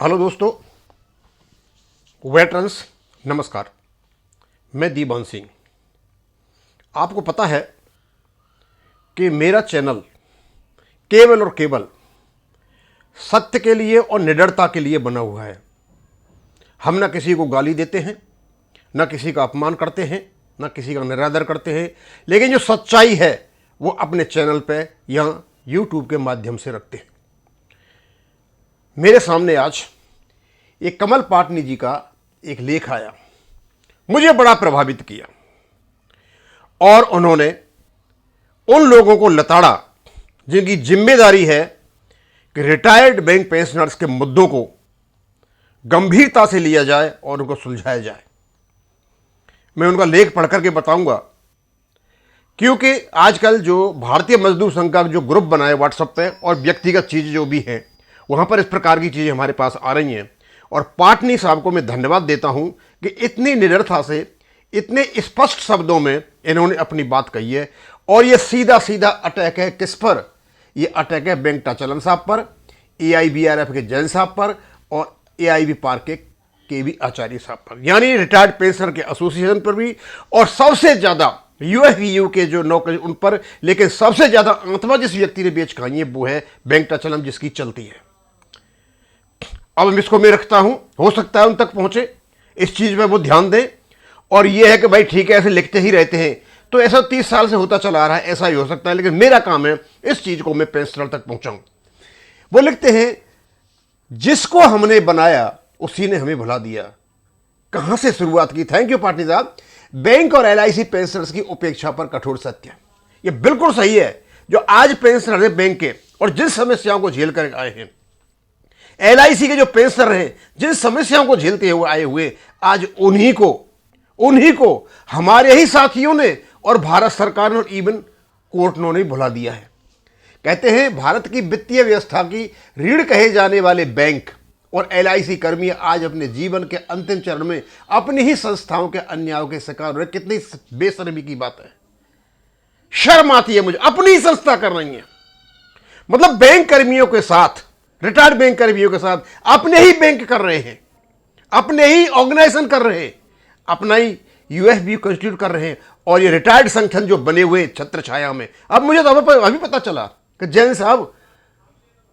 Hello दोस्तों, veterans नमस्कार। मैं दीवान सिंह। आपको पता है कि मेरा चैनल केवल और केवल सत्य के लिए और निडरता के लिए बना हुआ है। हम ना किसी को गाली देते हैं, ना किसी का अपमान करते हैं, ना किसी का निरादर करते हैं, लेकिन जो सच्चाई है वो अपने चैनल पे या यूट्यूब के माध्यम से रखते हैं। मेरे सामने आज एक कमल पाटनी जी का एक लेख आया, मुझे बड़ा प्रभावित किया और उन्होंने उन लोगों को लताड़ा जिनकी जिम्मेदारी है कि रिटायर्ड बैंक पेंशनर्स के मुद्दों को गंभीरता से लिया जाए और उनको सुलझाया जाए। मैं उनका लेख पढ़कर के बताऊंगा, क्योंकि आजकल जो भारतीय मजदूर संघ का जो ग्रुप बना है व्हाट्सएप पे और व्यक्तिगत चीज़ें जो भी हैं वहाँ पर इस प्रकार की चीज़ें हमारे पास आ रही हैं। और पाटनी साहब को मैं धन्यवाद देता हूँ कि इतनी निडरता से, इतने स्पष्ट शब्दों में इन्होंने अपनी बात कही है। और ये सीधा सीधा अटैक है किस पर? ये अटैक है वेंकटाचलम साहब पर, AIBRF के जैन साहब पर और AIB पार्क के KV आचार्य साहब पर, यानी रिटायर्ड पेंशनर के एसोसिएशन पर भी, और सबसे ज़्यादा UFU के जो नौकरी उन पर। लेकिन सबसे ज़्यादा आंतवा जिस व्यक्ति ने बेच खाई है वो है वेंकटाचलम, जिसकी चलती है। अब इसको मैं रखता हूं, हो सकता है उन तक पहुंचे, इस चीज में वो ध्यान दें। और ये है कि भाई ठीक है, ऐसे लिखते ही रहते हैं तो ऐसा 30 साल से होता चला आ रहा है, ऐसा ही हो सकता है, लेकिन मेरा काम है इस चीज को मैं पेंशनर तक पहुंचाऊं। वो लिखते हैं, जिसको हमने बनाया उसी ने हमें भुला दिया। कहां से शुरुआत की? थैंक यू पाटनी साहब। बैंक और LIC पेंशनर्स की उपेक्षा पर कठोर सत्य। ये बिल्कुल सही है। जो आज पेंशनर है बैंक के और जिन समस्याओं को झेल कर आए हैं, LIC के जो पेंशनर हैं जिन समस्याओं को झेलते हुए आए हुए, आज उन्हीं को हमारे ही साथियों ने और भारत सरकार ने और इवन कोर्टों ने भुला दिया है। कहते हैं भारत की वित्तीय व्यवस्था की रीढ़ कहे जाने वाले बैंक और LIC कर्मी आज अपने जीवन के अंतिम चरण में अपनी ही संस्थाओं के अन्यायों के शिकार हो रहे। कितनी बेशर्मी की बात है, शर्म आती है मुझे। अपनी ही संस्था कर रही है, मतलब बैंक कर्मियों के साथ, रिटायर्ड बैंक कर्मियों के साथ अपने ही बैंक कर रहे हैं, अपने ही ऑर्गेनाइजेशन कर रहे हैं, अपना ही UFB कंस्टिट्यूट कर रहे हैं। और ये रिटायर्ड संगठन जो बने हुए छत्र छाया में, अब मुझे तो अभी पता चला कि जैन साहब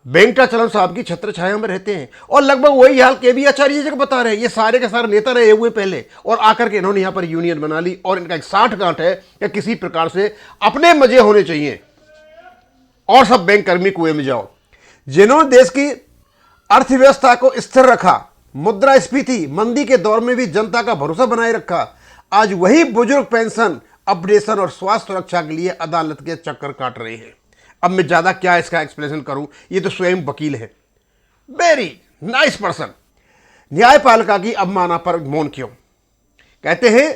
वेंकटाचलम साहब की छत्र छाया में रहते हैं। और लगभग वही हाल KV आचार्य जी को बता रहे हैं। ये सारे के सारे नेता रहे हुए पहले और आकर के इन्होंने यहां पर यूनियन बना ली और इनका एक 60 गांठ है कि किसी प्रकार से अपने मजे होने चाहिए और सब बैंक कर्मी कुएं में जाओ। जिन्होंने देश की अर्थव्यवस्था को स्थिर रखा, मुद्रास्फीति मंदी के दौर में भी जनता का भरोसा बनाए रखा, आज वही बुजुर्ग पेंशन, अपडेशन और स्वास्थ्य सुरक्षा के लिए अदालत के चक्कर काट रहे हैं। अब मैं ज्यादा क्या इसका एक्सप्लेनेशन करूं, ये तो स्वयं वकील है, वेरी नाइस पर्सन। न्यायपालिका की अवमानना पर मौन क्यों? कहते हैं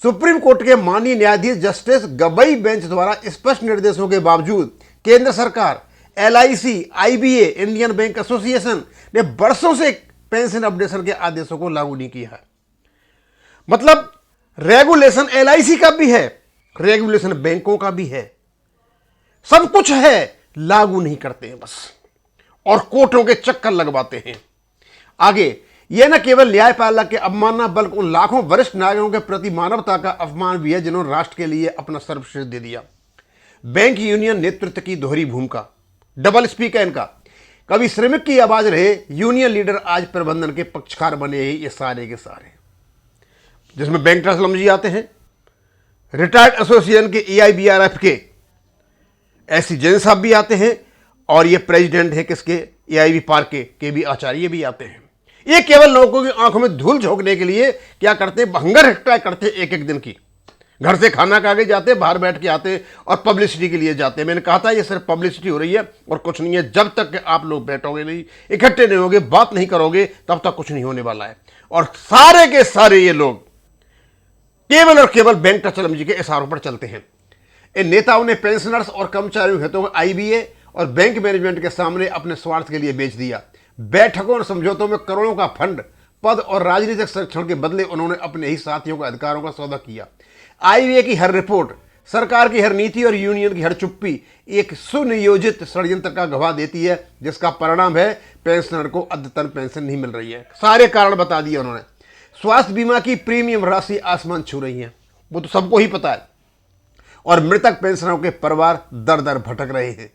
सुप्रीम कोर्ट के माननीय न्यायाधीश जस्टिस गवई बेंच द्वारा स्पष्ट निर्देशों के बावजूद केंद्र सरकार, LIC, IBA, Indian bank association ने वर्षों से पेंशन अपडेशन के आदेशों को लागू नहीं किया है। मतलब रेगुलेशन LIC का भी है, रेगुलेशन बैंकों का भी है, सब कुछ है, लागू नहीं करते हैं बस, और कोर्टों के चक्कर लगवाते हैं। आगे यह न केवल न्यायपालिका के अवमानना बल्कि उन लाखों वरिष्ठ नागरिकों के प्रति मानवता का अपमान भी है जिन्होंने राष्ट्र के लिए अपना सर्वश्रेष्ठ दे दिया। बैंक यूनियन नेतृत्व की दोहरी भूमिका, डबल स्पीक है इनका। कभी श्रमिक की आवाज रहे यूनियन लीडर, आज प्रबंधन के पक्षकार बने हैं ये सारे के सारे, जिसमें वेंकटाचलम जी आते हैं, रिटायर्ड एसोसिएशन के AIBRF के SC जैन साहब भी आते हैं, और ये प्रेसिडेंट है किसके, AIB पार्क के KV आचार्य भी आते हैं। ये केवल लोगों की आंखों में धूल झोंकने के लिए क्या करते हैं, हंगर हट्टा करते एक एक दिन की, घर से खाना खा के जाते, बाहर बैठ के आते और पब्लिसिटी के लिए जाते। मैंने कहा था ये सिर्फ पब्लिसिटी हो रही है और कुछ नहीं है। जब तक कि आप लोग बैठोगे नहीं, इकट्ठे नहीं होगे, बात नहीं करोगे, तब तक कुछ नहीं होने वाला है। और सारे के सारे ये लोग केवल और केवल वेंकटाचलम जी के इशारों पर चलते हैं। इन नेताओं ने पेंशनर्स और कर्मचारियों हितों को IBA और बैंक मैनेजमेंट के सामने अपने स्वार्थ के लिए बेच दिया। बैठकों और समझौतों में करोड़ों का फंड, पद और राजनीतिक संरक्षण के बदले उन्होंने अपने ही साथियों के अधिकारों का सौदा किया। IBA की हर रिपोर्ट सरकार की हर नीति और यूनियन की हर चुप्पी एक सुनियोजित षड्यंत्र का गवाह देती है, जिसका परिणाम है पेंशनर को अद्यतन पेंशन नहीं मिल रही है। सारे कारण बता दिए उन्होंने। स्वास्थ्य बीमा की प्रीमियम राशि आसमान छू रही है, वो तो सबको ही पता है, और मृतक पेंशनरों के परिवार दर दर भटक रहे हैं।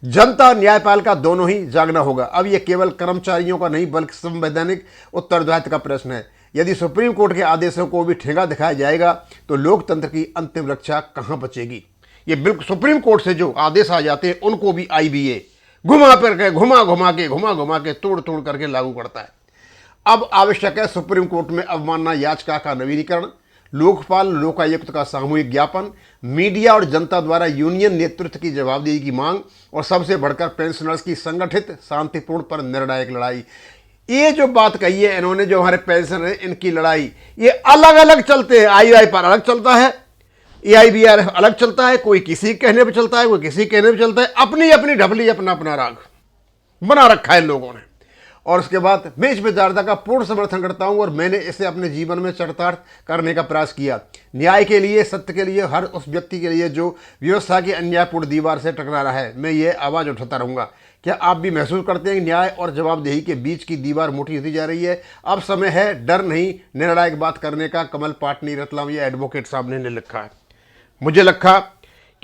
जनता और न्यायपालिका दोनों ही जागना होगा। अब यह केवल कर्मचारियों का नहीं बल्कि संवैधानिक उत्तरदायित्व का प्रश्न है। यदि सुप्रीम कोर्ट के आदेशों को भी ठेंगा दिखाया जाएगा तो लोकतंत्र की अंतिम रक्षा कहां बचेगी। ये बिल्कुल सुप्रीम कोर्ट से जो आदेश आ जाते हैं उनको भी आईबीए घुमा घुमा के तोड़ तोड़ करके लागू करता है। अब आवश्यक है सुप्रीम कोर्ट में अवमानना याचिका का नवीनीकरण, लोकपाल लोकायुक्त का सामूहिक ज्ञापन, मीडिया और जनता द्वारा यूनियन नेतृत्व की जवाबदेही की मांग, और सबसे बढ़कर पेंशनर्स की संगठित शांतिपूर्ण पर निर्णायक लड़ाई। ये जो बात कही है इन्होंने, जो हमारे पेंशनर हैं इनकी लड़ाई, ये अलग अलग चलते हैं। आई पर अलग चलता है, AIBRF अलग चलता है, कोई किसी कहने पर चलता है, कोई किसी कहने पर चलता है। अपनी अपनी ढपली, अपना अपना राग बना रखा है लोगों ने। और उसके बाद मैं इस विचारधारा का पूर्ण समर्थन करता हूं और मैंने इसे अपने जीवन में चरितार्थ करने का प्रयास किया। न्याय के लिए, सत्य के लिए, हर उस व्यक्ति के लिए जो व्यवस्था की अन्यायपूर्ण दीवार से टकरा रहा है, मैं ये आवाज़ उठाता रहूंगा। क्या आप भी महसूस करते हैं कि न्याय और जवाबदेही के बीच की दीवार मोटी होती जा रही है? अब समय है डर नहीं, निर्णायक बात करने का। कमल पाटनी, रतलाम या एडवोकेट साहब ने लिखा है। मुझे लगा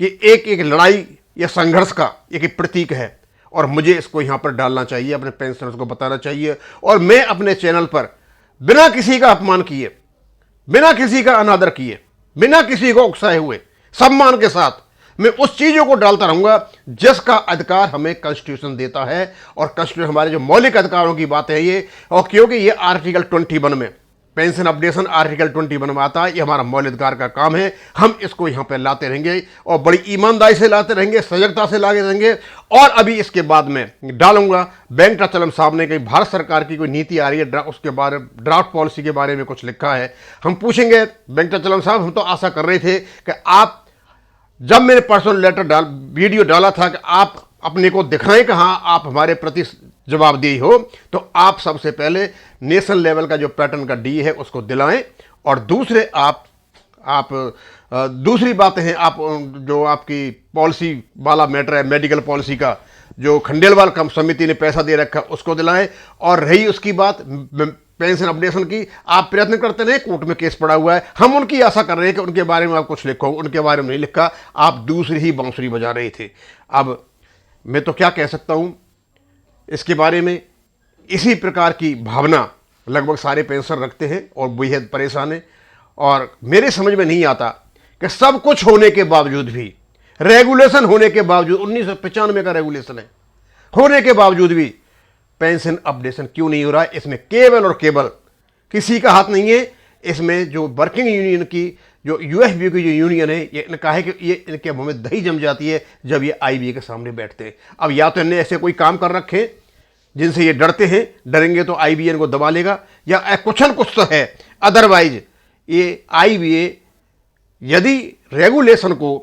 कि एक एक लड़ाई या संघर्ष का एक प्रतीक है और मुझे इसको यहाँ पर डालना चाहिए, अपने पेंशनर्स को बताना चाहिए। और मैं अपने चैनल पर बिना किसी का अपमान किए, बिना किसी का अनादर किए, बिना किसी को उकसाए हुए सम्मान के साथ मैं उस चीज़ों को डालता रहूँगा जिसका अधिकार हमें कॉन्स्टिट्यूशन देता है। और कॉन्स्टिट्यूशन हमारे जो मौलिक अधिकारों की बात है ये, और क्योंकि ये आर्टिकल 21 में पेंशन अपडेशन आर्टिकल 21 में आता है, ये हमारा मौलिक अधिकार का काम है। हम इसको यहाँ पे लाते रहेंगे और बड़ी ईमानदारी से लाते रहेंगे, सजगता से लाते रहेंगे। और अभी इसके बाद में डालूंगा वेंकटाचलम साहब ने कहीं भारत सरकार की कोई नीति आ रही है, उसके बारे ड्राफ्ट पॉलिसी के बारे में कुछ लिखा है। हम पूछेंगे वेंकटाचलम साहब, हम तो आशा कर रहे थे कि आप, जब मैंने पर्सनल लेटर वीडियो डाला था कि आप अपने को दिखाएं कहाँ आप हमारे प्रति जवाबदेही हो, तो आप सबसे पहले नेशनल लेवल का जो पैटर्न का डी है उसको दिलाएं। और दूसरे आप दूसरी बातें हैं, आप जो आपकी पॉलिसी वाला मैटर है, मेडिकल पॉलिसी का जो खंडेलवाल कम समिति ने पैसा दे रखा उसको दिलाएं। और रही उसकी बात पेंशन अपडेशन की, आप प्रयत्न करते रहे, कोर्ट में केस पड़ा हुआ है, हम उनकी आशा कर रहे हैं कि उनके बारे में आप कुछ लिखो, उनके बारे में नहीं लिखा, आप दूसरी ही बांसुरी बजा रहे थे। अब मैं तो क्या कह सकता हूं इसके बारे में, इसी प्रकार की भावना लगभग सारे पेंशनर रखते हैं और बेहद परेशान है। और मेरे समझ में नहीं आता कि सब कुछ होने के बावजूद भी, रेगुलेशन होने के बावजूद, 1995 का रेगुलेशन है, होने के बावजूद भी पेंशन अपडेशन क्यों नहीं हो रहा है। इसमें केवल और केवल किसी का हाथ नहीं है। इसमें जो वर्किंग यूनियन की, जो यूएफबी की जो यूनियन है, ये इनका है कि ये इनके मुंह में दही जम जाती है जब ये आईबीए के सामने बैठते हैं। अब या तो इन्हें ऐसे कोई काम कर रखे जिनसे ये डरते हैं, डरेंगे तो आईबीए इनको दबा लेगा, या कुछ न कुछ तो है। अदरवाइज ये आईबीए यदि रेगुलेशन को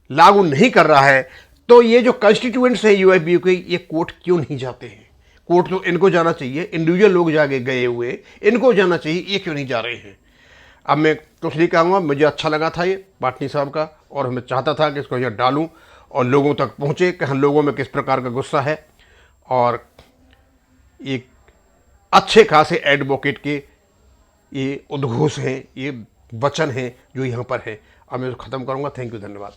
लागू नहीं कर रहा है तो ये जो कॉन्स्टिट्यूएंट्स हैं यूएफबी के, ये कोर्ट क्यों नहीं जाते हैं? कोर्ट तो इनको जाना चाहिए, इंडिविजुअल लोग जाके गए हुए इनको जाना चाहिए, ये क्यों नहीं जा रहे हैं? अब मैं कुछ नहीं कहूँगा, मुझे अच्छा लगा था ये पाटनी साहब का, और मैं चाहता था कि इसको यहाँ डालूं और लोगों तक पहुँचे कि हम लोगों में किस प्रकार का गुस्सा है। और एक अच्छे खासे एडवोकेट के ये उद्घोष हैं, ये वचन हैं जो यहाँ पर है। अब मैं ख़त्म करूँगा। थैंक यू, धन्यवाद।